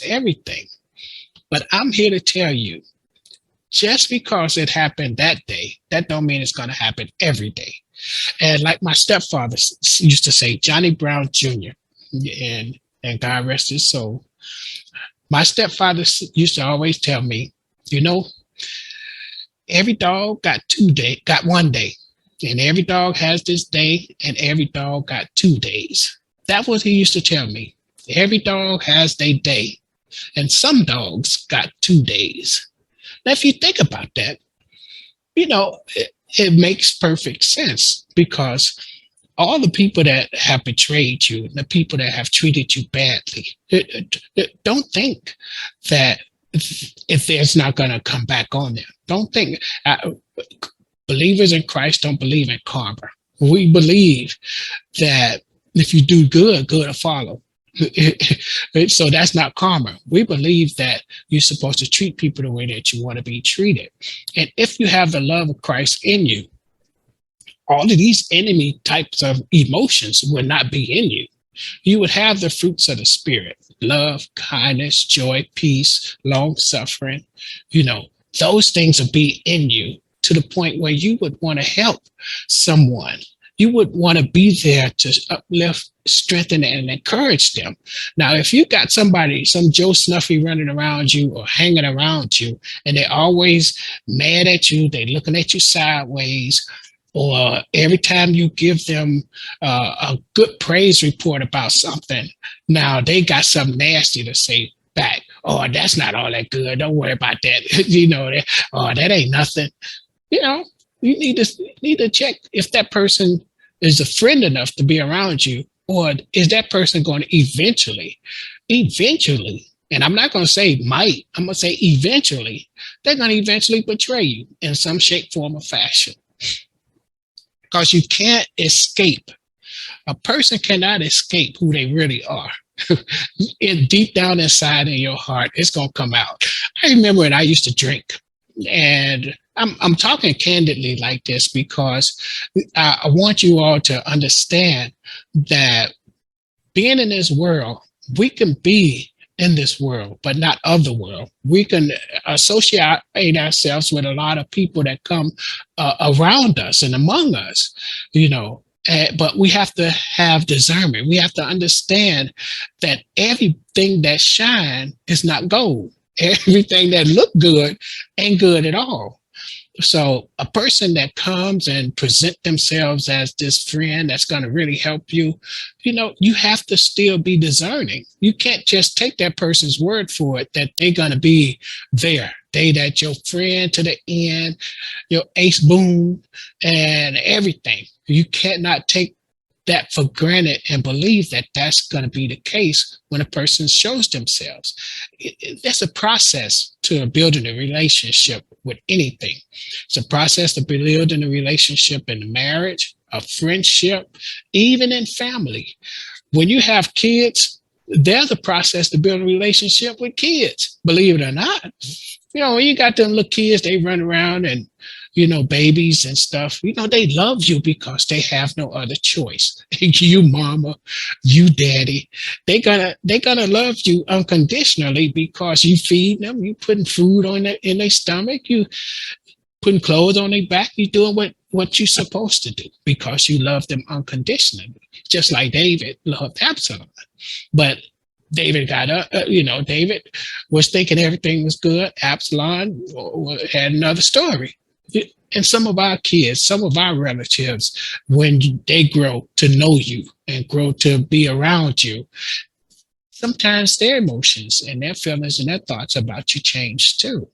everything. But I'm here to tell you, just because it happened that day, that don't mean it's going to happen every day. And like my stepfather used to say, Johnny Brown Jr., and God rest his soul. My stepfather used to always tell me, you know, every dog got 1 day, and every dog has this day, and every dog got 2 days. That's what he used to tell me. Every dog has their day, and some dogs got 2 days. Now, if you think about that, it makes perfect sense because all the people that have betrayed you, the people that have treated you badly, don't think that if there's not going to come back on them. Don't think believers in Christ don't believe in karma. We believe that if you do good, good will follow. So that's not karma. We believe that you're supposed to treat people the way that you want to be treated. And if you have the love of Christ in you, all of these enemy types of emotions would not be in you. You would have the fruits of the Spirit: love, kindness, joy, peace, long suffering. Those things will be in you to the point where you would want to help someone. You would want to be there to uplift, strengthen, and encourage them. Now, if you got somebody, some Joe Snuffy running around you or hanging around you, and they're always mad at you, they're looking at you sideways, or every time you give them a good praise report about something, now they got something nasty to say back. Oh, that's not all that good. Don't worry about that. That ain't nothing. You need to check if that person is a friend enough to be around you, or is that person going to eventually, and I'm not going to say might, I'm going to say eventually, they're going to eventually betray you in some shape, form, or fashion. Because you can't escape. A person cannot escape who they really are. Deep down inside in your heart, it's going to come out. I remember when I used to drink, and I'm talking candidly like this because I want you all to understand that being in this world, we can be in this world, but not of the world. We can associate ourselves with a lot of people that come around us and among us, but we have to have discernment. We have to understand that everything that shine is not gold. Everything that look good ain't good at all. So a person that comes and present themselves as this friend that's going to really help you, you have to still be discerning. You can't just take that person's word for it that they're going to be there. That your friend to the end, your ace boon and everything. You cannot take that for granted and believe that that's going to be the case when a person shows themselves. That's a process to building a relationship with anything. It's a process to building a relationship in marriage, a friendship, even in family. When you have kids, there's a process to build a relationship with kids, believe it or not. When you got them little kids, they run around and babies and stuff, they love you because they have no other choice. You mama, you daddy, they gonna love you unconditionally because you feed them, you putting food in their stomach, you putting clothes on their back, you doing what you're supposed to do because you love them unconditionally. Just like David loved Absalom. But David David was thinking everything was good. Absalom had another story. And some of our kids, some of our relatives, when they grow to know you and grow to be around you, sometimes their emotions and their feelings and their thoughts about you change too.